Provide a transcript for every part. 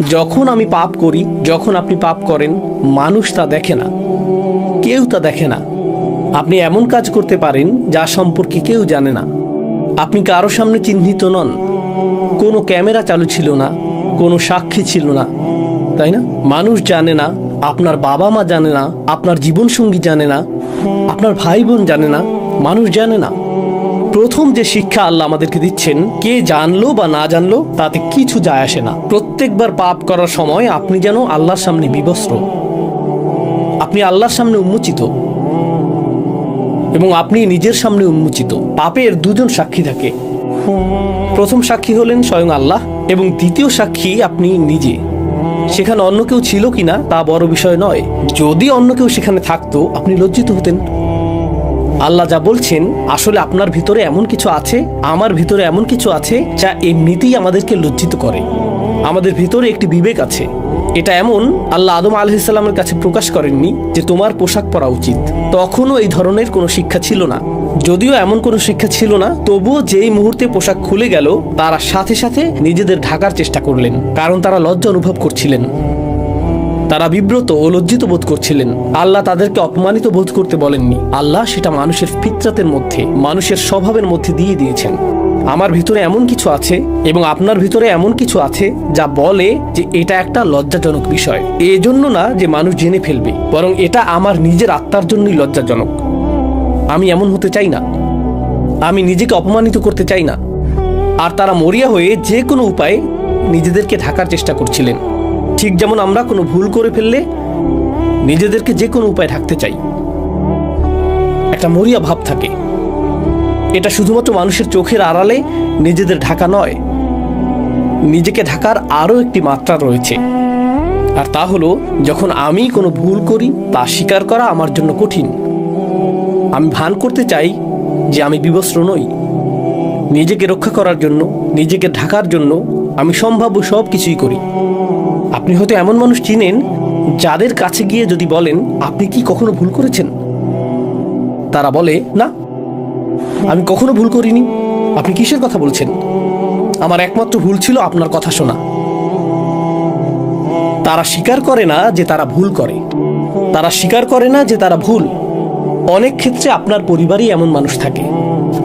যখন আমি পাপ করি, যখন আপনি পাপ করেন, মানুষ তা দেখে না, কেউ তা দেখে না। আপনি এমন কাজ করতে পারেন যা সম্পর্কে কেউ জানে না। আপনি কারো সামনে চিহ্নিত নন, কোনো ক্যামেরা চালু ছিল না, কোনো সাক্ষী ছিল না, তাই না? মানুষ জানে না, আপনার বাবা মা জানে না, আপনার জীবনসঙ্গী জানে না, আপনার ভাই বোন জানে না, মানুষ জানে না। প্রথম যে শিক্ষা আল্লাহ আমাদেরকে দিচ্ছেন, কে জানলো বা না জানলো তাতে কিছু যায় আসে না। প্রত্যেকবার পাপ করার সময় আপনি যেন আল্লাহর সামনে বিবস্ত্র, আপনি আল্লাহর সামনে উন্মোচিত এবং আপনি নিজের সামনে উন্মোচিত। পাপের দুজন সাক্ষী থাকে। প্রথম সাক্ষী হলেন স্বয়ং আল্লাহ এবং দ্বিতীয় সাক্ষী আপনি নিজে। সেখানে অন্য কেউ ছিল কিনা তা বড় বিষয় নয়। যদি অন্য কেউ সেখানে থাকতো, আপনি লজ্জিত হতেন। আল্লাহ যা বলছেন, আসলে আপনার ভিতরে এমন কিছু আছে, আমার ভিতরে এমন কিছু আছে যা এমনিতেই আমাদেরকে লজ্জিত করে। আমাদের ভিতরে একটি বিবেক আছে। এটা এমন, আল্লাহ আদম আলাইহিস সালামের কাছে প্রকাশ করেননি যে তোমার পোশাক পরা উচিত। তখনও এই ধরনের কোনো শিক্ষা ছিল না। যদিও এমন কোনো শিক্ষা ছিল না, তবুও যেই মুহূর্তে পোশাক খুলে গেল, তারা সাথে সাথে নিজেদের ঢাকার চেষ্টা করলেন, কারণ তারা লজ্জা অনুভব করছিলেন। তারা বিব্রত ও লজ্জিত বোধ করছিলেন। আল্লাহ তাদেরকে অপমানিত বোধ করতে বলেননি। আল্লাহ সেটা মানুষের ফিতরাতের মধ্যে, মানুষের স্বভাবের মধ্যে দিয়ে দিয়েছেন। আমার ভিতরে এমন কিছু আছে এবং আপনার ভিতরে এমন কিছু আছে যা বলে যে এটা একটা লজ্জাজনক বিষয়। এজন্য না যে মানুষ জেনে ফেলবে, বরং এটা আমার নিজের আত্মার জন্যই লজ্জাজনক। আমি এমন হতে চাই না, আমি নিজেকে অপমানিত করতে চাই না। আর তারা মরিয়া হয়ে যে কোনো উপায়ে নিজেদেরকে ঢাকার চেষ্টা করছিলেন। ঠিক যেমন আমরা কোনো ভুল করে ফেললে নিজেদেরকে যে কোনো উপায়ে ঢাকতে চাই। একটা মরিয়া ভাব থাকে। এটা শুধুমাত্র মানুষের চোখের আড়ালে নিজেদের ঢাকা নয়, নিজেকে ঢাকার আরও একটি মাত্রা রয়েছে। আর তা হলো, যখন আমি কোনো ভুল করি তা স্বীকার করা আমার জন্য কঠিন। আমি ভান করতে চাই যে আমি বিবস্ত্র নই। নিজেকে রক্ষা করার জন্য, নিজেকে ঢাকার জন্য আমি সম্ভাব্য সব কিছুই করি। আপনি হয়তো এমন মানুষ চিনেন যাদের কাছে গিয়ে যদি বলেন আপনি কি কখনো ভুল করেছেন, তারা বলে না, আমি কখনো ভুল করিনি। আপনি কিসের কথা বলছেন? আমার একমাত্র ভুল ছিল আপনার কথা শোনা। তারা স্বীকার করে না যে তারা ভুল করে, তারা স্বীকার করে না যে তারা ভুল। অনেক ক্ষেত্রে আপনার পরিবারেই এমন মানুষ থাকে।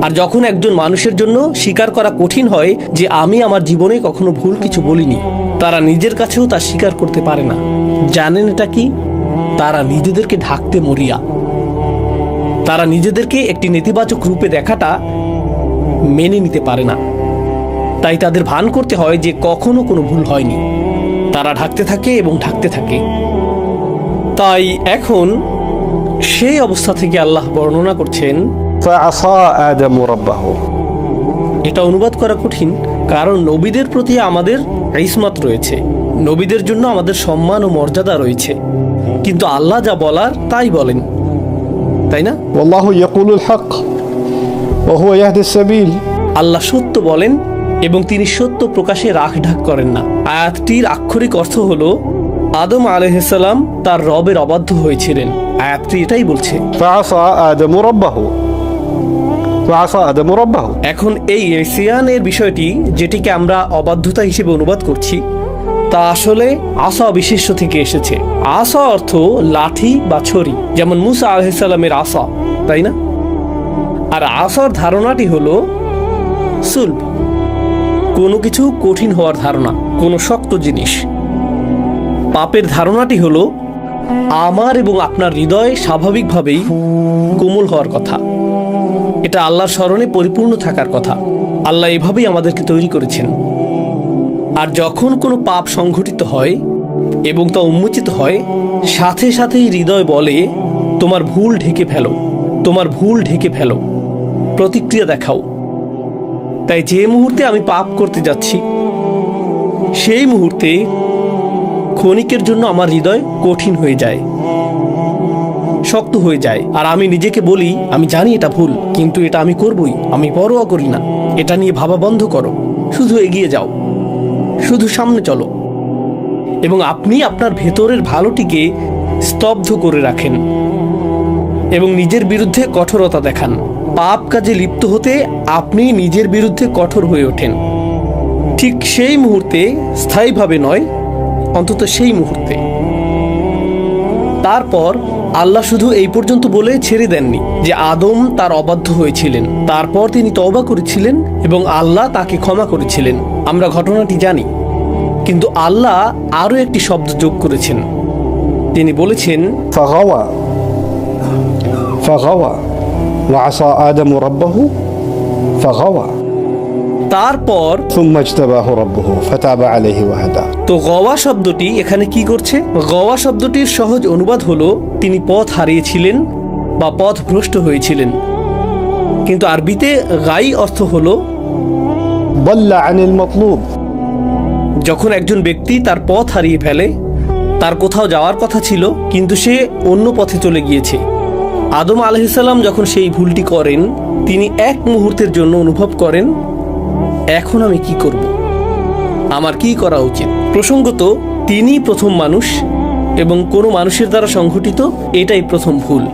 আর যখন একজন মানুষের জন্য স্বীকার করা কঠিন হয় যে আমি আমার জীবনে কখনো ভুল কিছু বলিনি, তারা নিজের কাছেও তা স্বীকার করতে পারে না। জানেন এটা কি? তারা নিজেদেরকে ঢাকতে মরিয়া। তারা নিজেদেরকে একটি নেতিবাচক রূপে দেখাটা মেনে নিতে পারে না। তাই তাদের ভান করতে হয় যে কখনো কোনো ভুল হয়নি। তারা ঢাকতে থাকে এবং ঢাকতে থাকে। তাই এখন সেই অবস্থা থেকে আল্লাহ বর্ণনা করছেন, فعصى آدم ربه। এটা অনুবাদ করা কঠিন, কারণ নবীদের প্রতি আমাদের ইসমাত রয়েছে, নবীদের জন্য আমাদের সম্মান ও মর্যাদা রয়েছে। কিন্তু আল্লাহ যা বলার তাই বলেন, তাই না? والله يقول الحق وهو يهدي السبيل। আল্লাহ সত্য বলেন এবং তিনি সত্য প্রকাশে রাখঢাক করেন না। আয়াতটির আক্ষরিক অর্থ হলো আদম আলাইহিস সালাম তার রবের অবাধ্য হয়েছিলেন। আয়াতটি এটাই বলছে। فعصى آدم ربه فعصى آدم ربه। এখন এই ইসিয়ানের বিষয়টি, যেটিকে আমরা অবাধ্যতা হিসেবে অনুবাদ করছি, তা আসলে আসা বিশেষ্য থেকে এসেছে। আসা অর্থ লাঠি বা ছড়ি, যেমন মুসা আলাইহিস সালামের আসা, তাই না? আর আসার ধারণাটি হলো সুলব, কোনো কিছু কঠিন হওয়ার ধারণা, কোনো শক্ত জিনিস। পাপের ধারণাটি হলো আমার এবং আপনার হৃদয় স্বাভাবিকভাবেই কোমল হওয়ার কথা। এটা আল্লাহর স্মরণে পরিপূর্ণ থাকার কথা। আল্লাহ এভাবেই আমাদেরকে তৈরি করেছেন। আর যখন কোনো পাপ সংঘটিত হয় এবং তা উন্মোচিত হয়, সাথে সাথেই হৃদয় বলে তোমার ভুল ঢেকে ফেলো, তোমার ভুল ঢেকে ফেলো, প্রতিক্রিয়া দেখাও। তাই যে মুহূর্তে আমি পাপ করতে যাচ্ছি, সেই মুহূর্তে ক্ষণিকের জন্য আমার হৃদয় কঠিন হয়ে যায়, শক্ত হয়ে যায়। আর আমি নিজেকে বলি, আমি জানি এটা ভুল, কিন্তু এটা আমি করবই, আমি পরোয়া করি না। এটা নিয়ে ভাবা বন্ধ করো, শুধু এগিয়ে যাও, শুধু সামনে চলো। এবং আপনি আপনার ভেতরের ভালোটিকে স্তব্ধ করে রাখেন এবং নিজের বিরুদ্ধে কঠোরতা দেখান। পাপ কাজে লিপ্ত হতে আপনি নিজের বিরুদ্ধে কঠোর হয়ে ওঠেন। ঠিক সেই মুহূর্তে, স্থায়ীভাবে নয়, অন্তত সেই মুহূর্তে। তারপর আল্লাহ শুধু এই পর্যন্ত বলে ছেড়ে দেননি যে আদম তার অবাধ্য হয়েছিলেন, তারপর তিনি তওবা করেছিলেন এবং আল্লাহ তাকে ক্ষমা করেছিলেন। আমরা ঘটনাটি জানি, কিন্তু আল্লাহ আরও একটি শব্দ যোগ করেছেন। তিনি বলেছেন فغوى فغوى وعصى آدم ربه فغوى তারপর ثم اجتباه ربه فتاب عليه وهدى। তো গওয়া শব্দটি এখানে কি করছে? গওয়া শব্দটির সহজ অনুবাদ হলো তিনি পথ হারিয়েছিলেন বা পথ ভ্রষ্ট হয়েছিলেন, কিন্তু আরবিতে গাই অর্থ হলো ضل عن المطلوب। যখন একজন ব্যক্তি তার পথ হারিয়ে ফেলে, তার কোথাও যাওয়ার কথা ছিল কিন্তু সে অন্য পথে চলে গিয়েছে। আদম আলাইহিসসালাম যখন সেই ভুলটি করেন, তিনি এক মুহূর্তের জন্য অনুভব করেন, এখন আমি কি করব, আমার কি করা উচিত। প্রসঙ্গত তিনি প্রথম মানুষ এবং কোনো মানুষের দ্বারা সংঘটিত এটাই প্রথম ভুল।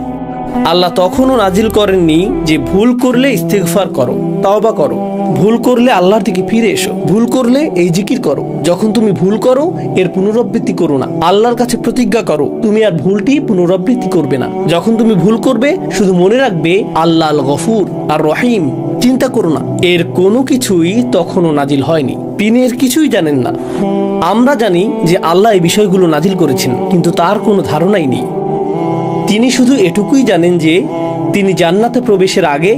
আল্লাহ তখনও নাজিল করেননি যে ভুল করলে ইস্তিগফার করো, তওবা করো, ভুল করলে আল্লাহর দিকে ফিরে এসো, ভুল করলে এই জিকির করো। যখন তুমি ভুল করো এর পুনরাবৃত্তি করো না, আল্লাহর কাছে প্রতিজ্ঞা করো তুমি আর ভুলটি পুনরাবৃত্তি করবে না। যখন তুমি ভুল করবে শুধু মনে রাখবে আল্লাহ আল গফুর আর রহিম, চিন্তা করো না। এর কোনো কিছুই তখনও নাজিল হয়নি, তিনি এর কিছুই জানেন না। আমরা জানি যে আল্লাহ এই বিষয়গুলো নাজিল করেছেন, কিন্তু তার কোনো ধারণাই নেই। তিনি শুধু এটুকুই জানেন যে তিনি জান্নাতে প্রবেশের আগে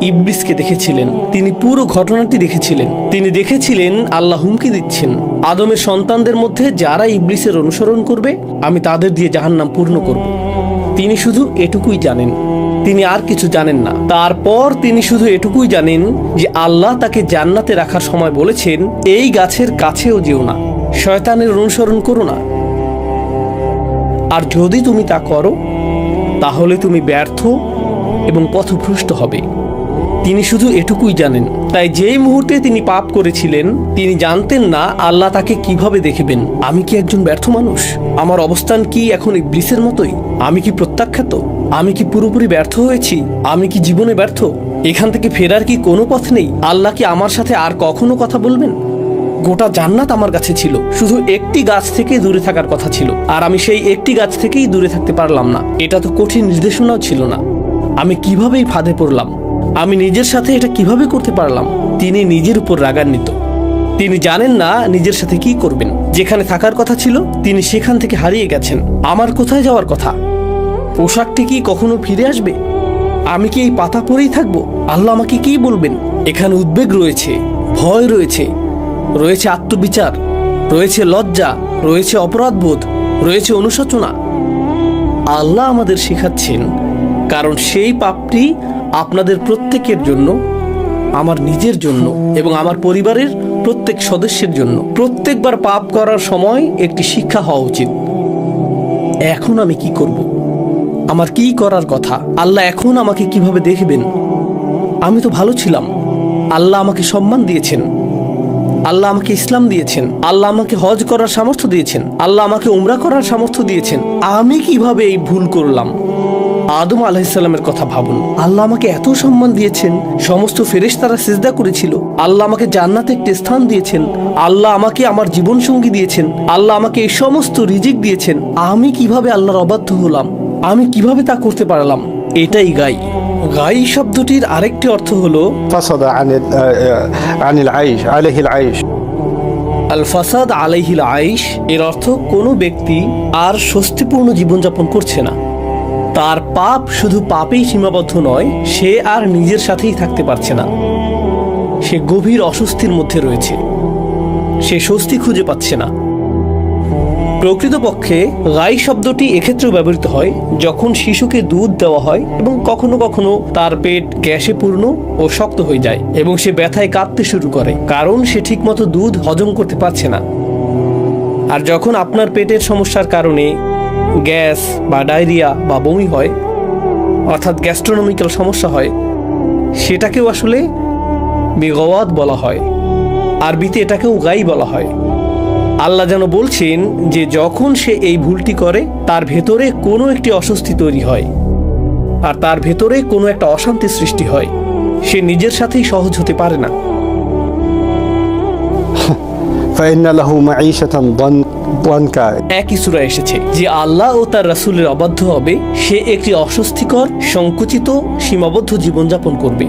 ইবলিসকে দেখেছিলেন, তিনি পুরো ঘটনাটি দেখেছিলেন। তিনি দেখেছিলেন আল্লাহ হুমকি দিচ্ছেন, আদমের সন্তানদের মধ্যে যারা ইবলিসের অনুসরণ করবে আমি তাদের দিয়ে জাহান্নাম পূর্ণ করব। তিনি শুধু এটুকুই জানেন, তিনি আর কিছু জানেন না। তারপর তিনি শুধু এটুকুই জানেন যে আল্লাহ তাকে জান্নাতে রাখার সময় বলেছেন এই গাছের কাছেও যেও না, শয়তানের অনুসরণ করো না, আর যদি তুমি তা করো তাহলে তুমি ব্যর্থ এবং পথভ্রষ্ট হবে। তিনি শুধু এটুকুই জানেন। তাই যেই মুহূর্তে তিনি পাপ করেছিলেন তিনি জানতেন না আল্লাহ তাকে কিভাবে দেখবেন। আমি কি একজন ব্যর্থ মানুষ? আমার অবস্থান কি এখন ইবলিসের মতোই? আমি কি প্রত্যাখ্যাত? আমি কি পুরোপুরি ব্যর্থ হয়েছি? আমি কি জীবনে ব্যর্থ? এখান থেকে ফেরার কি কোনো পথ নেই? আল্লাহ কি আমার সাথে আর কখনো কথা বলবেন? গোটা জান্নাত আমার কাছে ছিল, শুধু একটি গাছ থেকে দূরে থাকার কথা ছিল, আর আমি সেই একটি গাছ থেকেই দূরে থাকতে পারলাম না। এটা তো কঠিন নির্দেশনাও ছিল না। আমি কিভাবেই ফাঁদে পড়লাম? আমি নিজের সাথে এটা কিভাবে করতে পারলাম? তিনি নিজের উপর রাগান্বিত। তিনি জানেন না নিজের সাথে কি করবেন। যেখানে থাকার কথা ছিল তিনি সেখান থেকে হারিয়ে গেছেন। আমার কোথায় যাওয়ার কথা? পোশাকটি কি কখনো ফিরে আসবে? আমি কি এই পাতা পরেই থাকবো? আল্লাহ আমাকে কি বলবেন? এখানে উদ্বেগ রয়েছে, ভয় রয়েছে, রয়েছে আত্মবিচার, রয়েছে লজ্জা, রয়েছে অপরাধবোধ, রয়েছে অনুশোচনা। আল্লাহ আমাদের শেখাচ্ছেন, কারণ সেই পাপটি আপনাদের প্রত্যেকের জন্য, আমার নিজের জন্য এবং আমার পরিবারের প্রত্যেক সদস্যের জন্য। প্রত্যেকবার পাপ করার সময় একটি শিক্ষা হওয়া উচিত। এখন আমি কি করব? আমার কি করার কথা? আল্লাহ এখন আমাকে কিভাবে দেখবেন? আমি তো ভালো ছিলাম, আল্লাহ আমাকে সম্মান দিয়েছেন, আল্লাহ আমাকে ইসলাম দিয়েছেন, আল্লাহ আমাকে হজ করার সামর্থ্য দিয়েছেন, আল্লাহ আমাকে উমরা করার সামর্থ্য দিয়েছেন। আমি কিভাবে এই ভুল করলাম? আদম আলাইহিসসালামের কথা ভাবুন। আল্লাহ আমাকে এত সম্মান দিয়েছেন, সমস্ত ফেরেশতারা সিজদা করেছিল, আল্লাহ আমাকে জান্নাতে একটি স্থান দিয়েছেন, আল্লাহ আমাকে আমার জীবন সঙ্গী দিয়েছেন, আল্লাহ আমাকে এই সমস্ত রিজিক দিয়েছেন। আমি কিভাবে আল্লাহর অবাধ্য হলাম? আমি কিভাবে তা করতে পারলাম? এটাই গাই। গাই শব্দটির আরেকটি অর্থ হলো فصد عن العيش عليه العيش। আল ফাসাদ আলাইহিল আইশ। এর অর্থ কোনো ব্যক্তি আর স্বস্তিপূর্ণ জীবনযাপন করছে না। তার পাপ শুধু পাপেই সীমাবদ্ধ নয়, সে আর নিজের সাথেই থাকতে পারছে না। সে গভীর অস্বস্তির মধ্যে রয়েছে, সে স্বস্তি খুঁজে পাচ্ছে না। প্রকৃতপক্ষে গাই শব্দটি এক্ষেত্রেও ব্যবহৃত হয় যখন শিশুকে দুধ দেওয়া হয় এবং কখনো কখনো তার পেট গ্যাসে পূর্ণ ও শক্ত হয়ে যায় এবং সে ব্যথায় কাঁদতে শুরু করে, কারণ সে ঠিকমতো দুধ হজম করতে পারছে না। আর যখন আপনার পেটের সমস্যার কারণে গ্যাস বা ডায়রিয়া বা বমি হয়, অর্থাৎ গ্যাস্ট্রোনমিক্যাল সমস্যা হয়, সেটাকেও আসলে বেগওয়াত বলা হয়। আরবিতে এটাকেও গাই বলা হয়। আল্লাহ যেন বলছেন যে যখন সে এই ভুলটি করে তার ভেতরে কোনো একটি অস্বস্তি তৈরি হয় আর তার ভেতরে কোনো একটা অশান্তি সৃষ্টি হয়। সে নিজের সাথেই সহজ হতে পারে না। فإن له معيشة ضنكا। একই সূরা এসেছে যে আল্লাহ ও তার রাসূলের অবাধ্য হবে, সে একটি অস্বস্তিকর, সংকুচিত, সীমাবদ্ধ জীবনযাপন করবে।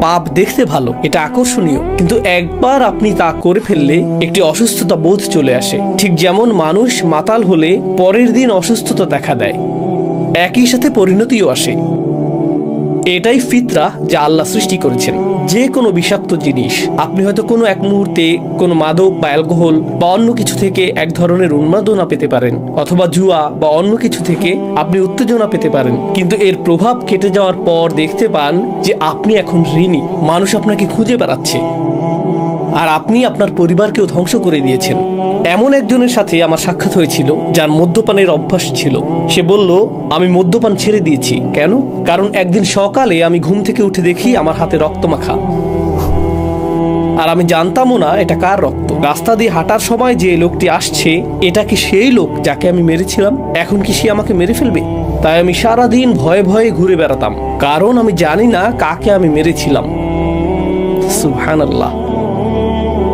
পাপ দেখতে ভালো, এটা আকর্ষণীয়, কিন্তু একবার আপনি তা করে ফেললে একটি অসুস্থতা বোধ চলে আসে। ঠিক যেমন মানুষ মাতাল হলে পরের দিন অসুস্থতা দেখা দেয়, একই সাথে পরিণতিও আসে। এটাই ফিতরা যা আল্লাহ সৃষ্টি করেছেন। যে কোনো বিষাক্ত জিনিস, আপনি হয়তো কোনো এক মুহূর্তে কোনো মাদক বা অ্যালকোহল বা অন্য কিছু থেকে এক ধরনের উন্মাদনা পেতে পারেন, অথবা জুয়া বা অন্য কিছু থেকে আপনি উত্তেজনা পেতে পারেন, কিন্তু এর প্রভাব কেটে যাওয়ার পর দেখতে পান যে আপনি এখন ঋণী, মানুষ আপনাকে খুঁজে বেড়াচ্ছে, আর আপনি আপনার পরিবারকেও ধ্বংস করে দিয়েছেন। এমন একজনের সাথে আমার সাক্ষাৎ হয়েছিল যার মদ্যপানের অভ্যাস ছিল। সে বলল, আমি মদ্যপান ছেড়ে দিয়েছি। কেন? কারণ একদিন সকালে আমি ঘুম থেকে উঠে দেখি আমার হাতে রক্ত মাখা, আর আমি জানতামও না এটা কার রক্ত। রাস্তা দিয়ে হাঁটার সময় যে লোকটি আসছে, এটা কি সেই লোক যাকে আমি মেরেছিলাম? এখন কি সে আমাকে মেরে ফেলবে? তাই আমি সারাদিন ভয়ে ভয়ে ঘুরে বেড়াতাম, কারণ আমি জানি না কাকে আমি মেরেছিলাম। সুবহানাল্লাহ।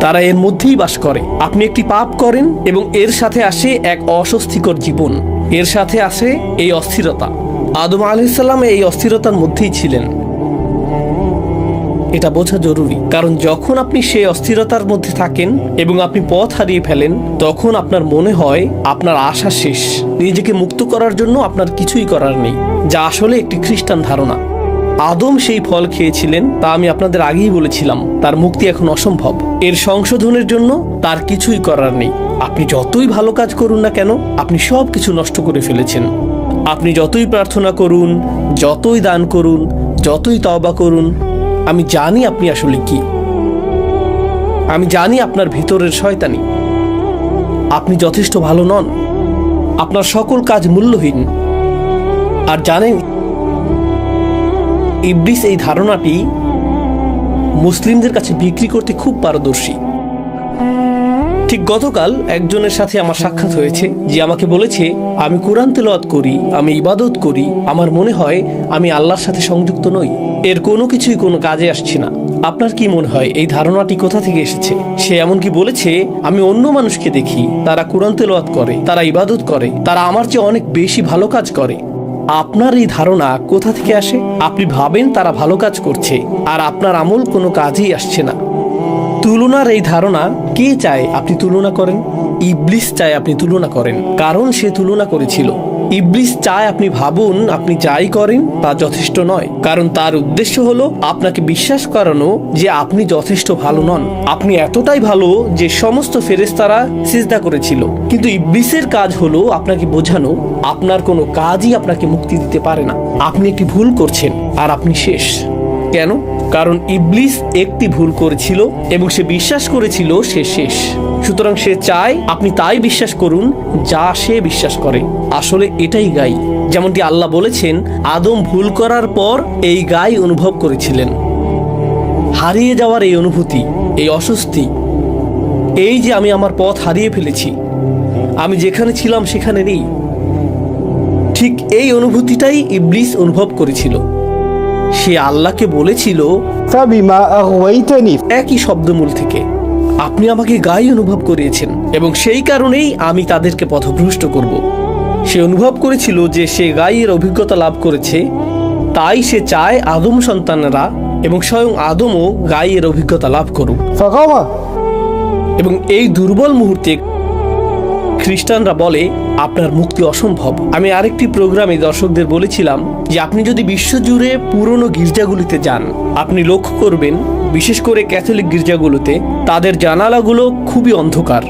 তারা এর মধ্যেই বাস করে। আপনি একটি পাপ করেন এবং এর সাথে আসে এক অস্বস্তিকর জীবন, এর সাথে আসে এই অস্থিরতা। আদম আলাইহিস সালাম এই অস্থিরতার মধ্যেই ছিলেন। এটা বোঝা জরুরি, কারণ যখন আপনি সেই অস্থিরতার মধ্যে থাকেন এবং আপনি পথ হারিয়ে ফেলেন, তখন আপনার মনে হয় আপনার আশা শেষ, নিজেকে মুক্ত করার জন্য আপনার কিছুই করার নেই, যা আসলে একটি খ্রিস্টান ধারণা। আদম সেই ফল খেয়েছিলেন, তা আমি আপনাদের আগেই বলেছিলাম। তার মুক্তি এখন অসম্ভব। এর সংশোধনের জন্য তার কিছুই করার নেই। আপনি যতই ভালো কাজ করুন না কেন, আপনি সব কিছু নষ্ট করে ফেলেছেন। আপনি যতই প্রার্থনা করুন, যতই দান করুন, যতই তওবা করুন, আমি জানি আপনি আসলে কি। আমি জানি আপনার ভিতরের শয়তানি। আপনি যথেষ্ট ভালো নন, আপনার সকল কাজ মূল্যহীন। আর জানেন, ইবলিস এই ধারণাটি মুসলিমদের কাছে বিক্রি করতে খুব পারদর্শী। ঠিক গতকাল একজনের সাথে আমার সাক্ষাৎ হয়েছে, যে আমাকে বলেছে, আমি কোরআন তেলাওয়াত করি, আমি ইবাদত করি, আমার মনে হয় আমি আল্লাহর সাথে সংযুক্ত নই, এর কোনো কিছুই কোনো কাজে আসছে না। আপনার কি মনে হয় এই ধারণাটি কোথা থেকে এসেছে? সে এমনকি বলেছে, আমি অন্য মানুষকে দেখি, তারা কোরআন তেলাওয়াত করে, তারা ইবাদত করে, তারা আমার চেয়ে অনেক বেশি ভালো কাজ করে। আপনার এই ধারণা কোথা থেকে আসে? আপনি ভাবেন তারা ভালো কাজ করছে, আর আপনার আমল কোনো কাজেই আসছে না। তুলনার এই ধারণা কে চায় আপনি তুলনা করেন? ইবলিস চায় আপনি তুলনা করেন, কারণ সে তুলনা করেছিল। ইবলিস চায় আপনি ভাবুন আপনি যাই করেন তা যথেষ্ট নয়, কারণ তার উদ্দেশ্য হলো আপনাকে বিশ্বাস করানো যে আপনি যথেষ্ট ভালো নন। আপনি এতটাই ভালো যে সমস্ত ফেরেশতারা সিজদা করেছিল। কিন্তু ইবলিসের কাজ হলো আপনাকে বোঝানো আপনার কোনো কাজই আপনাকে মুক্তি দিতে পারে না, আপনি একটি ভুল করছেন আর আপনি শেষ। কেন? কারণ ইবলিস একটি ভুল করেছিল এবং সে বিশ্বাস করেছিল সে শেষ। সুতরাং সে চায় আপনি তাই বিশ্বাস করুন যা সে বিশ্বাস করে। আসলে এটাই গাই। যেমনটি আল্লাহ বলেছেন, আদম ভুল করার পর এই গাই অনুভব করেছিলেন। হারিয়ে যাওয়ার এই অনুভূতি, এই অস্বস্তি, এই যে আমি আমার পথ হারিয়ে ফেলেছি, আমি যেখানে ছিলাম সেখানে নেই, ঠিক এই অনুভূতিটাই ইবলিস অনুভব করেছিল। সে আল্লাহকে বলেছিল, فبما أغويتني একই শব্দমূল থেকে, আপনি আমাকে গাই অনুভব করিয়েছেন এবং সেই কারণেই আমি তাদেরকে পথভ্রষ্ট করব। সে অনুভব করেছিল যে সে গাইয়ের অভিজ্ঞতা লাভ করেছে, তাই সে চায় আদম সন্তানেরা এবং স্বয়ং আদমও গাইয়ের অভিজ্ঞতা লাভ করুক। فغوى এবং এই দুর্বল মুহূর্তে খ্রিস্টানরা বলে আপনার মুক্তি অসম্ভব। আমি আরেকটি প্রোগ্রামে দর্শকদের বলেছিলাম যে আপনি যদি বিশ্বজুড়ে পুরনো গির্জাগুলিতে যান, আপনি লক্ষ্য করবেন বিশেষ করে ক্যাথলিক গির্জাগুলোতে তাদের জানালাগুলো খুবই অন্ধকার।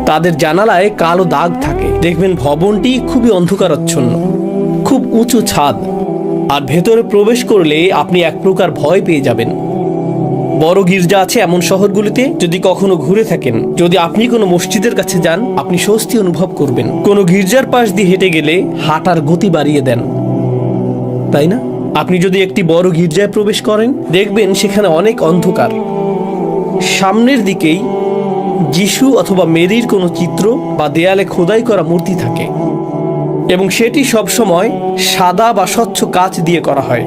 তাদের জানালায় কালো দাগ থাকে। দেখবেন ভবনটি খুবই অন্ধকারাচ্ছন্ন, খুব উঁচু ছাদ, আর ভেতরে প্রবেশ করলে আপনি এক প্রকার ভয় পেয়ে যাবেন। বড় গির্জা আছে এমন শহরগুলিতে, যদি কখনো ঘুরে থাকেন, যদি আপনি কোনো মসজিদের কাছে যান, আপনি স্বস্তি অনুভব করবেন। কোনো গির্জার পাশ দিয়ে হেঁটে গেলে হাঁটার গতি বাড়িয়ে দেন, তাই না? আপনি যদি একটি বড় গির্জায় প্রবেশ করেন, দেখবেন সেখানে অনেক অন্ধকার। সামনের দিকেই যিশু অথবা মেরির কোনো চিত্র বা দেয়ালে খোদাই করা মূর্তি থাকে এবং সেটি সবসময় সাদা বা স্বচ্ছ কাচ দিয়ে করা হয়,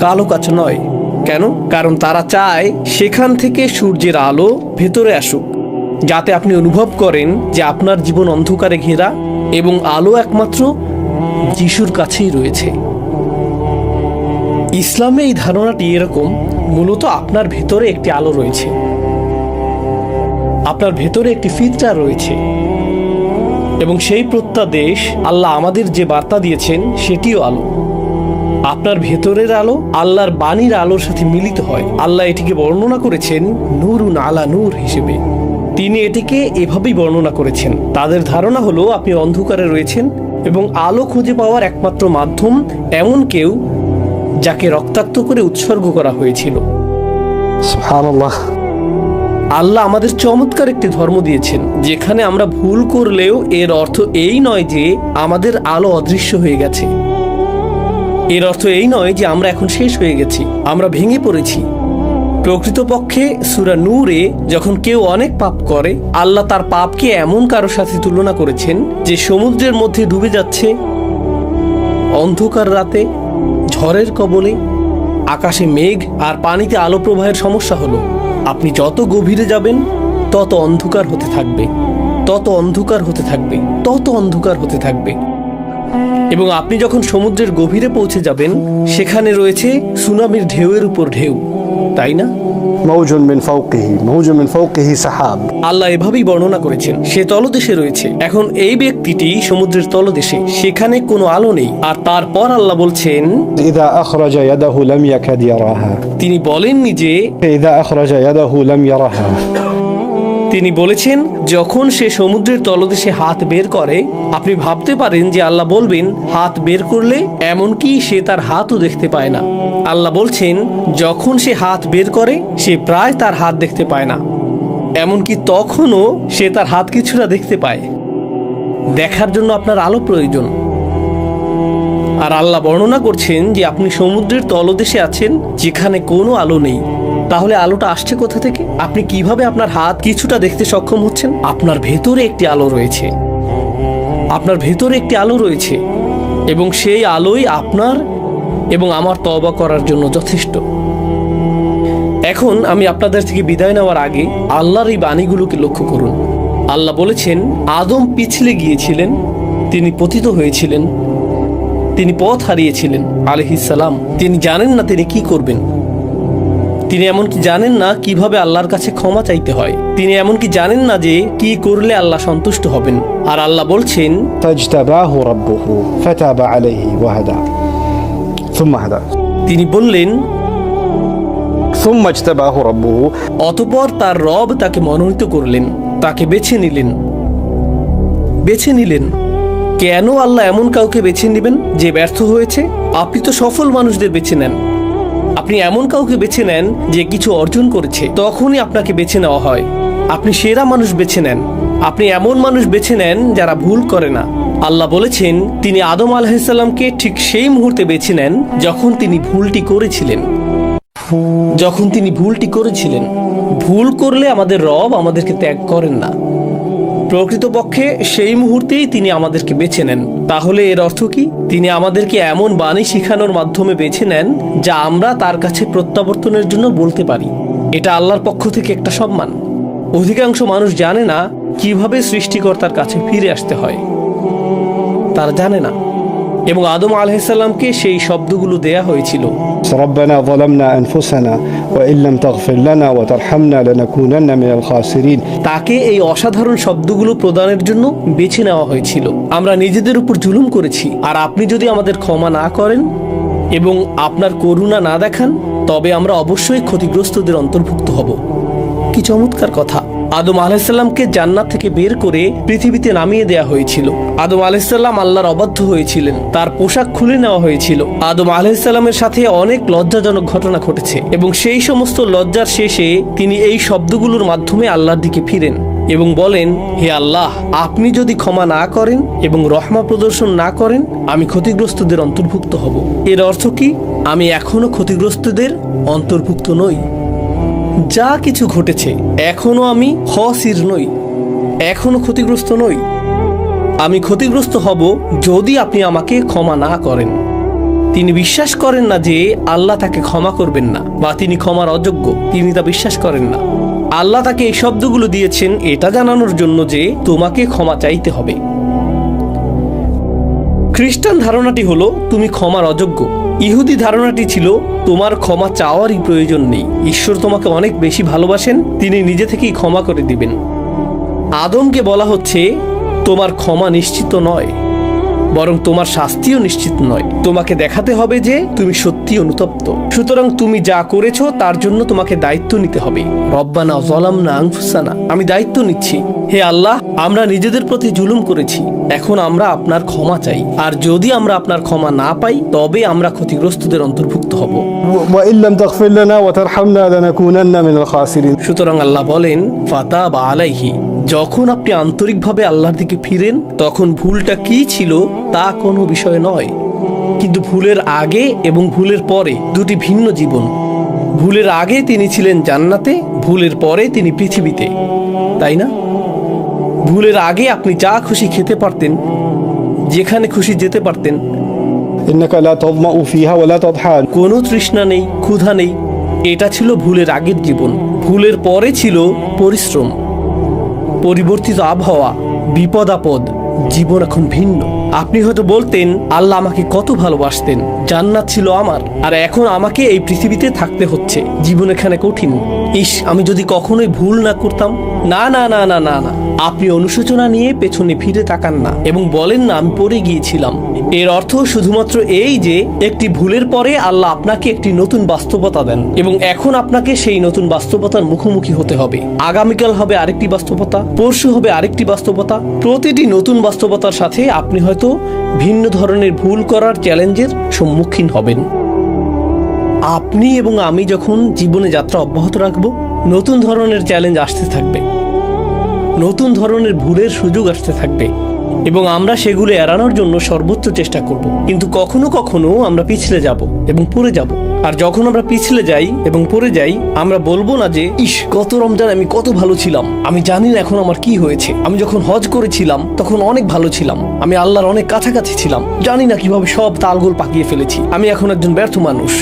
কালো কাচ নয়। কেন? কারণ তারা চায় সেখান থেকে সূর্যের আলো ভেতরে আসুক যাতে আপনি অনুভব করেন যে আপনার জীবন অন্ধকারে ঘেরা এবং আলো একমাত্র যিশুর কাছেই রয়েছে। ইসলামে এই ধারণাটি এরকম, মূলত আপনার ভেতরে একটি আলো রয়েছে, আপনার ভেতরে একটি ফিতরা রয়েছে, এবং সেই প্রত্যাদেশ আল্লাহ আমাদের যে বার্তা দিয়েছেন সেটিও আলো। আপনার ভেতরের আলো আল্লাহর বাণীর আলোর সাথে মিলিত হয়। আল্লাহ এটিকে বর্ণনা করেছেন নূরুন আলা নূর হিসেবে। তিনি এটিকে এভাবেই বর্ণনা করেছেন। তাদের ধারণা হলো আপনি অন্ধকারে রয়েছেন এবং আলো খুঁজে পাওয়ার একমাত্র মাধ্যম এমন কেউ যাকে রক্তাক্ত করে উৎসর্গ করা হয়েছিল। সুবহানাল্লাহ। আল্লাহ আমাদের চমৎকার একটি ধর্ম দিয়েছেন যেখানে আমরা ভুল করলেও এর অর্থ এই নয় যে আমাদের আলো অদৃশ্য হয়ে গেছে। এর অর্থ এই নয় যে আমরা এখন শেষ হয়ে গেছি, আমরা ভেঙে পড়েছি। প্রকৃতপক্ষে সূরা নূরে যখন কেউ অনেক পাপ করে, আল্লাহ তার পাপকে এমন কারোর সাথে তুলনা করেছেন যে সমুদ্রের মধ্যে ডুবে যাচ্ছে অন্ধকার রাতে, ঝড়ের কবলে, আকাশে মেঘ আর পানিতে আলো প্রবাহের সমস্যা হলো আপনি যত গভীরে যাবেন তত অন্ধকার হতে থাকবে, তত অন্ধকার হতে থাকবে, তত অন্ধকার হতে থাকবে। এবং আপনি যখন সমুদ্রের গভীরে পৌঁছে যাবেন সেখানে রয়েছে সুনামির ঢেউয়ের উপর ঢেউ, তাই না? موج من فوقه سحاب। আল্লাহ এভাবেই বর্ণনা করেছেন সে তলদেশে রয়েছে। এখন এই ব্যক্তিটি সমুদ্রের তলদেশে, সেখানে কোনো আলো নেই, আর তারপর আল্লাহ বলছেন إذا أخرج يده لم يكد يراها। তিনি বলেননি যে إذا أخرج يده لم يرها। তিনি বলেছেন যখন সে সমুদ্রের তলদেশে হাত বের করে, আপনি ভাবতে পারেন যে আল্লাহ বলবেন হাত বের করলে, এমনকি সে তার হাতও দেখতে পায় না। আল্লাহ বলছেন যখন সে হাত বের করে সে প্রায় তার হাত দেখতে পায় না, এমনকি তখনও সে তার হাত কিছুটা দেখতে পায়। দেখার জন্য আপনার আলো প্রয়োজন। আর আল্লাহ বর্ণনা করছেন যে আপনি সমুদ্রের তলদেশে আছেন যেখানে কোনো আলো নেই। তাহলে আলোটা আসছে কোথা থেকে? আপনি কিভাবে আপনার হাত কিছুটা দেখতে সক্ষম হচ্ছেন? আপনার ভেতরে একটি আলো রয়েছে, আপনার ভেতরে একটি আলো রয়েছে, এবং সেই আলোই আপনার এবং আমার তওবা করার জন্য যথেষ্ট। এখন আমি আপনাদের থেকে বিদায় নেওয়ার আগে আল্লাহর এই বাণীগুলোকে লক্ষ্য করুন। আল্লাহ বলেছেন আদম পিছলে গিয়েছিলেন, তিনি পতিত হয়েছিলেন, তিনি পথ হারিয়েছিলেন আলাইহিস সালাম। তিনি জানেন না তিনি কি করবেন, তিনি এমনকি জানেন না কিভাবে আল্লাহর কাছে ক্ষমা চাইতে হয়, তিনি এমনকি জানেন না যে কি করলে আল্লাহ সন্তুষ্ট হবেন। আর আল্লাহ বলছেন فاجتباه ربه فتاب عليه وهدى ثم هدى। তিনি বললেন ثم اجتباه ربه। অতঃপর তার রব তাকে মনোনীত করলেন, তাকে বেছে নিলেন। বেছে নিলেন কেন? আল্লাহ এমন কাউকে বেছে নেবেন যে ব্যর্থ হয়েছে? আপনি তো সফল মানুষদের বেছে নেন। আপনি এমন কাউকে বেছে নেন যে কিছু অর্জন করেছে, তখনই আপনাকে বেছে নেওয়া হয়। আপনি সেরা মানুষ বেছে নেন। আপনি এমন মানুষ বেছে নেন যারা ভুল করে না। আল্লাহ বলেছেন তিনি আদম আলাইহিস সালামকে ঠিক সেই মুহূর্তে বেছে নেন যখন তিনি ভুলটি করেছিলেন। যখন তিনি ভুলটি করেছিলেন। ভুল করলে আমাদের রব আমাদেরকে ত্যাগ করেন না, প্রকৃতপক্ষে সেই মুহূর্তেই তিনি আমাদেরকে বেছে নেন। তাহলে এর অর্থ কি? তিনি আমাদেরকে এমন বাণী শিখানোর মাধ্যমে বেছে নেন যা আমরা তার কাছে প্রত্যাবর্তনের জন্য বলতে পারি। এটা আল্লাহর পক্ষ থেকে একটা সম্মান। অধিকাংশ মানুষ জানে না কিভাবে সৃষ্টিকর্তার কাছে ফিরে আসতে হয়, তারা জানে না। এবং আদম আলাইহিস সালামকে সেই শব্দগুলো দেয়া হয়েছিল, ربنا ظلمنا أنفسنا وإن لم تغفر لنا وترحمنا لنكونن من الخاسرين। তাকে এই অসাধারণ শব্দগুলো প্রদানের জন্য বেছে নেওয়া হয়েছিল। আমরা নিজেদের উপর জুলুম করেছি, আর আপনি যদি আমাদের ক্ষমা না করেন এবং আপনার করুণা না দেখান, তবে আমরা অবশ্যই ক্ষতিগ্রস্তদের অন্তর্ভুক্ত হব। কি চমৎকার কথা! আদম আলাইহিস সালামকে জান্নাত থেকে বের করে পৃথিবীতে নামিয়ে দেয়া হয়েছিল। আদম আলাইহিস সালাম আল্লাহর অবাধ্য হয়েছিলেন, তার পোশাক খুলে নেওয়া হয়েছিল। আদম আলাইহিস সালামের সাথে অনেক লজ্জাজনক ঘটনা ঘটেছে, এবং সেই সমস্ত লজ্জার শেষে তিনি এই শব্দগুলোর মাধ্যমে আল্লাহর দিকে ফিরেন এবং বলেন, হে আল্লাহ, আপনি যদি ক্ষমা না করেন এবং রহমত প্রদর্শন না করেন, আমি ক্ষতিগ্রস্তদের অন্তর্ভুক্ত হব। এর অর্থ কি? আমি এখনো ক্ষতিগ্রস্তদের অন্তর্ভুক্ত নই। যা কিছু ঘটেছে এখনো আমি খসির নই, এখনো ক্ষতিগ্রস্ত নই। আমি ক্ষতিগ্রস্ত হব যদি আপনি আমাকে ক্ষমা না করেন। তিনি বিশ্বাস করেন না যে আল্লাহ তাকে ক্ষমা করবেন না, বা তিনি ক্ষমার অযোগ্য, তিনি তা বিশ্বাস করেন না। আল্লাহ তাকে এই শব্দগুলো দিয়েছেন এটা জানানোর জন্য যে তোমাকে ক্ষমা চাইতে হবে। খ্রিস্টান ধারণাটি হলো তুমি ক্ষমার অযোগ্য। ইহুদি ধারণাটি ছিল তোমার ক্ষমা চাওয়ারই প্রয়োজন নেই, ঈশ্বর তোমাকে অনেক বেশি ভালোবাসেন, তিনি নিজে থেকেই ক্ষমা করে দিবেন। আদমকে বলা হচ্ছে তোমার ক্ষমা নিশ্চিত নয়, বরং তোমার শাস্তিও নিশ্চিত নয়। তোমাকে দেখাতে হবে যে তুমি সত্যি অনুতপ্ত। সুতরাং তুমি যা করেছো তার জন্য তোমাকে দায়িত্ব নিতে হবে। রব্বানা যালামনা আনফুসানা, আমি দায়িত্ব নিচ্ছি। হে আল্লাহ, আমরা নিজেদের প্রতি জুলুম করেছি, এখন আমরা আপনার ক্ষমা চাই। আর যদি আমরা আপনার ক্ষমা না পাই তবে আমরা ক্ষতিগ্রস্তদের অন্তর্ভুক্ত হব। وإن لم تغفر لنا وترحمنا لنكونن من الخاسرين। সুতরাং আল্লাহ বলেন ফাতাবা আলাইহি, যখন আপনি আন্তরিকভাবে আল্লাহর দিকে ফিরেন তখন ভুলটা কি ছিল তা কোনো বিষয় নয়, কিন্তু ভুলের আগে এবং ভুলের পরে দুটি ভিন্ন জীবন। ভুলের আগে তিনি ছিলেন জান্নাতে, ভুলের পরে তিনি পৃথিবীতে, তাই না? ভুলের আগে আপনি যা খুশি খেতে পারতেন, যেখানে খুশি যেতে পারতেন, إنك لا تظمأ فيها ولا تضحى। কোনো তৃষ্ণা নেই, ক্ষুধা নেই। এটা ছিল ভুলের আগের জীবন। ভুলের পরে ছিল পরিশ্রম, পরিবর্তিত আবহাওয়া, বিপদ আপদ। জীবন এখন ভিন্ন। আপনি হয়তো বলতেন আল্লাহ আমাকে কত ভালোবাসতেন, জান্নাত ছিল আমার, আর এখন আমাকে এই পৃথিবীতে থাকতে হচ্ছে, জীবন এখানে কঠিন। ইস, আমি যদি কখনোই ভুল না করতাম। না না না না না না, আপনি অনুশোচনা নিয়ে পেছনে ফিরে তাকান না এবং বলেন না আমি পড়ে গিয়েছিলাম। এর অর্থ শুধুমাত্র এই যে একটি ভুলের পরে আল্লাহ আপনাকে একটি নতুন বাস্তবতা দেন এবং এখন আপনাকে সেই নতুন বাস্তবতার মুখোমুখি হতে হবে। আগামীকাল হবে আরেকটি বাস্তবতা, পরশু হবে আরেকটি বাস্তবতা। প্রতিটি নতুন বাস্তবতার সাথে আপনি হয়তো ভিন্ন ধরনের ভুল করার চ্যালেঞ্জের সম্মুখীন হবেন। আপনি এবং আমি যখন জীবনে যাত্রা অব্যাহত রাখব, নতুন ধরনের চ্যালেঞ্জ আসতে থাকবে, নতুন ধরনের ভুলের সুযোগ আসতে থাকবে এবং আমরা সেগুলো এড়ানোর জন্য সর্বোচ্চ চেষ্টা করব। কিন্তু কখনো কখনো আমরা পিছলে যাব এবং পড়ে যাব। আর যখন আমরা পিছলে যাই এবং পড়ে যাই, আমরা বলবো না যে ইস, গত রমজান আমি কত ভালো ছিলাম, আমি জানি না এখন আমার কি হয়েছে। আমি যখন হজ করেছিলাম তখন অনেক ভালো ছিলাম, আমি আল্লাহর অনেক কাছাকাছি ছিলাম, জানি না কিভাবে সব তালগোল পাকিয়ে ফেলেছি, আমি এখন একজন ব্যর্থ মানুষ।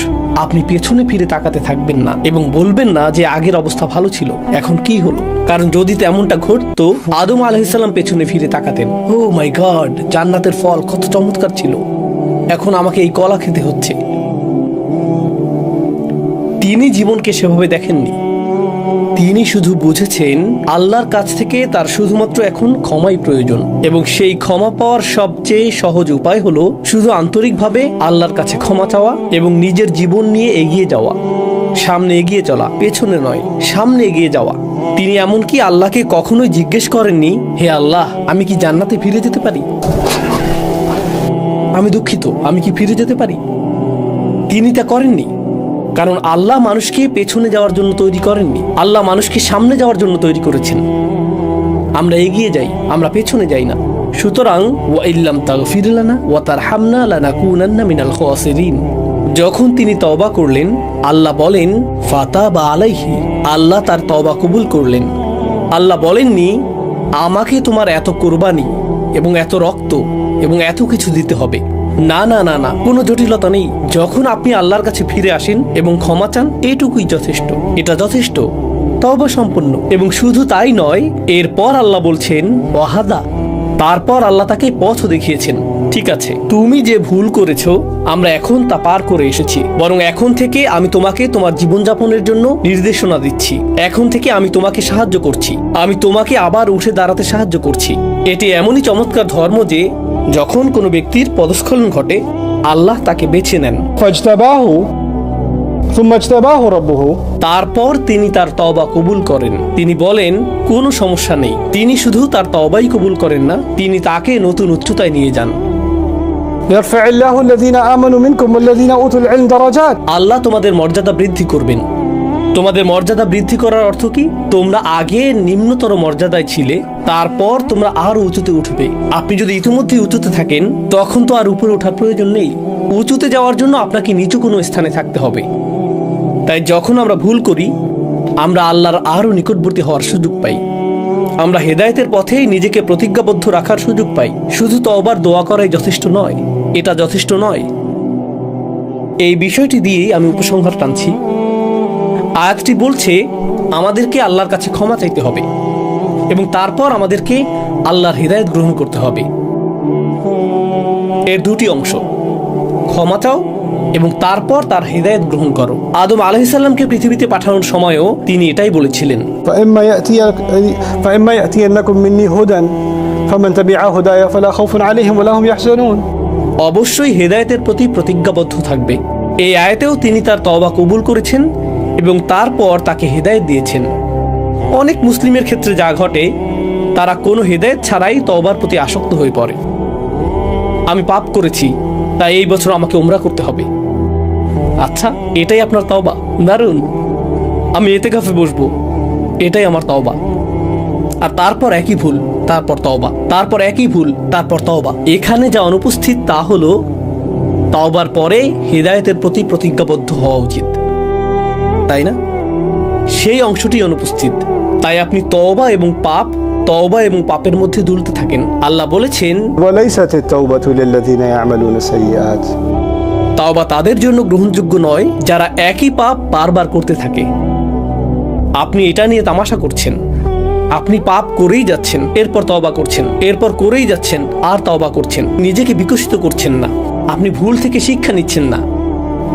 আপনি পেছনে ফিরে তাকাতে থাকবেন না এবং বলবেন না যে আগের অবস্থা ভালো ছিল, এখন কি হলো। কারণ যদি তেমনটা ঘটতো, আদম আলাইহিস সালাম পেছনে ফিরে তাকাতেন, ও মাই গড, জান্নাতের ফল কত চমৎকার ছিল, এখন আমাকে এই কলা খেতে হচ্ছে। তিনি জীবনকে সেভাবে দেখেননি। তিনি শুধু বুঝেছেন আল্লাহর কাছ থেকে তার শুধুমাত্র এখন ক্ষমাই প্রয়োজন এবং সেই ক্ষমা পাওয়ার সবচেয়ে সহজ উপায় হলো শুধু আন্তরিকভাবে আল্লাহর কাছে ক্ষমা চাওয়া এবং নিজের জীবন নিয়ে এগিয়ে যাওয়া। সামনে এগিয়ে চলা, পেছনে নয়, সামনে এগিয়ে যাওয়া। তিনি এমনকি আল্লাহকে কখনোই জিজ্ঞেস করেননি, হে আল্লাহ, আমি কি জান্নাতে ফিরে যেতে পারি? আমি দুঃখিত, আমি কি ফিরে যেতে পারি? তিনি তা করেননি, কারণ আল্লাহ মানুষকে পেছনে যাওয়ার জন্য তৈরি করেননি, আল্লাহ মানুষকে সামনে যাওয়ার জন্য তৈরি করেছেন। আমরা এগিয়ে যাই, আমরা পেছনে যাই না। সুতরাং ওয়া ইল্লাম তাগফির লানা ওয়া তারহামনা লানাকুনান্না মিনাল খাসিরিন। যখন তিনি তওবা করলেন, আল্লাহ বলেন ফাতাবা আলাইহি, আল্লাহ তার তওবা কবুল করলেন। আল্লাহ বলেননি আমাকে তোমার এত কোরবানি এবং এত রক্ত এবং এত কিছু দিতে হবে। না না না না, কোনো জটিলতা নেই। যখন আপনি আল্লাহর কাছে ফিরে আসেন এবং ক্ষমা চান, এটুকুই যথেষ্ট, এটা যথেষ্ট, তওবা সম্পন্ন। এবং শুধু তাই নয়, এরপর আল্লাহ বলছেন ওয়াহাদা, তারপর আল্লাহ তাকে পথ দেখিয়েছেন। ঠিক আছে, তুমি যে ভুল করেছো আমরা এখন তা পার করে এসেছি, বরং এখন থেকে আমি তোমাকে তোমার জীবনযাপনের জন্য নির্দেশনা দিচ্ছি। এখন থেকে আমি তোমাকে সাহায্য করছি, আমি তোমাকে আবার উঠে দাঁড়াতে সাহায্য করছি। এটি এমনই চমৎকার ধর্ম যে যখন কোনো ব্যক্তির পদস্খলন ঘটে, আল্লাহ তাকে বেছে নেন। فاجتباه ثم اجتباه ربه। তারপর তিনি তার তওবা কবুল করেন। তিনি বলেন কোনো সমস্যা নেই। তিনি শুধু তার তওবাই কবুল করেন না, তিনি তাকে নতুন উচ্চতায় নিয়ে যান। يرفع الله الذين آمنوا منكم والذين أوتوا العلم درجات। আল্লাহ তোমাদের মর্যাদা বৃদ্ধি করবেন। তোমাদের মর্যাদা বৃদ্ধি করার অর্থ কি? তোমরা আগে নিম্নতর মর্যাদায় ছিলে, তারপর তোমরা আরো উঁচুতে উঠবে। আপনি যদি ইতিমধ্যে উঁচুতে থাকেন, তখন তো আর উপরে ওঠার প্রয়োজন নেই। উঁচুতে যাওয়ার জন্য আপনাকে নিচু কোনো স্থানে থাকতে হবে। তাই যখন আমরা ভুল করি, আমরা আল্লাহর আরো নিকটবর্তী হওয়ার সুযোগ পাই। আমরা হেদায়েতের পথেই নিজেকে প্রতিজ্ঞাবদ্ধ রাখার সুযোগ পাই। শুধু তওবার দোয়া করাই যথেষ্ট নয়, এটা যথেষ্ট নয়। এই বিষয়টি দিয়েই আমি উপসংহার টানছি। আয়াতটি বলছে আমাদেরকে আল্লাহর কাছে ক্ষমা চাইতে হবে এবং তারপর আমাদেরকে আল্লাহর হিদায়াত গ্রহণ করতে হবে। এর দুটি অংশ, ক্ষমা চাও এবং তারপর তার হিদায়াত গ্রহণ করো। আদম আলাইহিস সালামকে পৃথিবীতে পাঠানোর সময়ও তিনি এটাই বলেছিলেন, فإما يأتينكم مني هدى فمن تبع هداي فلا خوف عليهم ولا هم يحزنون। অবশ্যই হেদায়েতের প্রতি প্রতিজ্ঞাবদ্ধ থাকবে। এই আয়াতেও তিনি তার তওবা কবুল করেছেন এবং তারপর তাকে হেদায়েত দিয়েছেন। অনেক মুসলিমের ক্ষেত্রে যা ঘটে, তারা কোনো হেদায়েত ছাড়াই তওবার প্রতি আসক্ত হয়ে পড়ে। আমি পাপ করেছি, তাই এই বছর আমাকে উমরা করতে হবে। আচ্ছা, এটাই আপনার তওবা? দারুণ, আমি ইতিকাফে বসবো, এটাই আমার তওবা। আর তারপর একই ভুল, তারপর তওবা, তারপর একই ভুল, তারপর তওবা। এখানে যা অনুপস্থিত তা হলো তওবার পরে হিদায়াতের প্রতি প্রতিজ্ঞাবদ্ধ হওয়া উচিত, তাই না? সেই অংশটি অনুপস্থিত। তাই আপনি তওবা এবং পাপের মধ্যে দুলতে থাকেন। আল্লাহ বলেছেন, وليست التوبة للذين يعملون السيئات। তওবা তাদের জন্য গ্রহণযোগ্য নয় যারা একই পাপ বারবার করতে থাকে। আপনি এটা নিয়ে তামাশা করছেন, আপনি পাপ করেই যাচ্ছেন, এরপর তওবা করছেন, এরপর করেই যাচ্ছেন আর তওবা করছেন, নিজেকে বিকশিত করছেন না। আপনি ভুল থেকে শিক্ষা নিচ্ছেন না।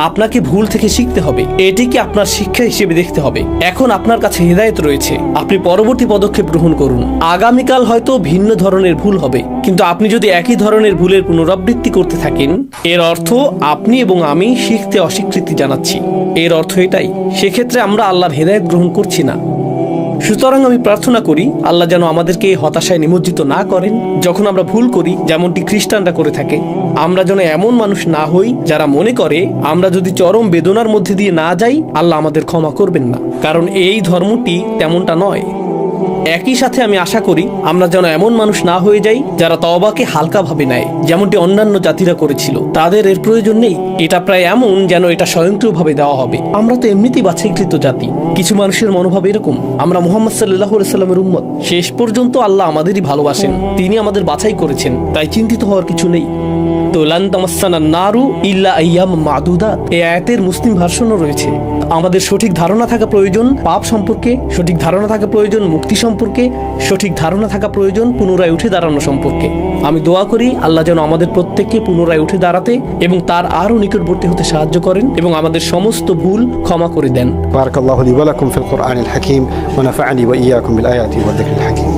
আপনাকে ভুল থেকে শিখতে হবে, এটিকে আপনার শিক্ষা হিসেবে দেখতে হবে। এখন আপনার কাছে হিদায়াত রয়েছে, আপনি পরবর্তী পদক্ষেপ গ্রহণ করুন। আগামীকাল হয়তো ভিন্ন ধরনের ভুল হবে, কিন্তু আপনি যদি একই ধরনের ভুলের পুনরাবৃত্তি করতে থাকেন, এর অর্থ আপনি এবং আমি শিখতে অস্বীকৃতি জানাচ্ছি। এর অর্থ এটাই, সেক্ষেত্রে আমরা আল্লাহর হিদায়াত গ্রহণ করছি না। সুতরাং আমি প্রার্থনা করি আল্লাহ যেন আমাদেরকে হতাশায় নিমজ্জিত না করেন যখন আমরা ভুল করি, যেমনটি খ্রিস্টানরা করে থাকে। আমরা যেন এমন মানুষ না হই যারা মনে করে আমরা যদি চরম বেদনার মধ্যে দিয়ে না যাই, আল্লাহ আমাদের ক্ষমা করবেন না, কারণ এই ধর্মটি তেমনটা নয়। একই সাথে আমি আশা করি আমরা যেন এমন মানুষ না হয়ে যাই যারা তওবাকে হালকাভাবে নেয়, যেমনটি অন্যান্য জাতিরা করেছিল। তাদের এর প্রয়োজন নেই। এটা প্রায় এমন যেন এটা স্বয়ংক্রিয়ভাবে দেওয়া হবে। আমরা তো এমনিতেই বাছাইকৃত জাতি। কিছু মানুষের মনোভাব এরকম, আমরা মুহাম্মদ সাল্লাল্লাহু আলাইহি সাল্লামের উম্মত। শেষ পর্যন্ত আল্লাহ আমাদেরই ভালোবাসেন, তিনি আমাদের বাছাই করেছেন, তাই চিন্তিত হওয়ার কিছু নেই। তো লান তামাসসানা নারু ইল্লা আইয়াম মাদুদাত, এই আয়াতের মুসলিম ভার্সনও রয়েছে। আমাদের সঠিক ধারণা থাকা প্রয়োজন পাপ সম্পর্কে, সঠিক ধারণা থাকা প্রয়োজন মুক্তি সম্পর্কে, সঠিক ধারণা থাকা প্রয়োজন পুনরায় উঠে দাঁড়ানো সম্পর্কে। আমি দোয়া করি আল্লাহ যেন আমাদের প্রত্যেককে পুনরায় উঠে দাঁড়াতে এবং তার আরও নিকটবর্তী হতে সাহায্য করেন এবং আমাদের সমস্ত ভুল ক্ষমা করে দেন। بارك الله لي ولكم في القرآن الحكيم ونفعني وإياكم بالآيات والذكر الحكيم.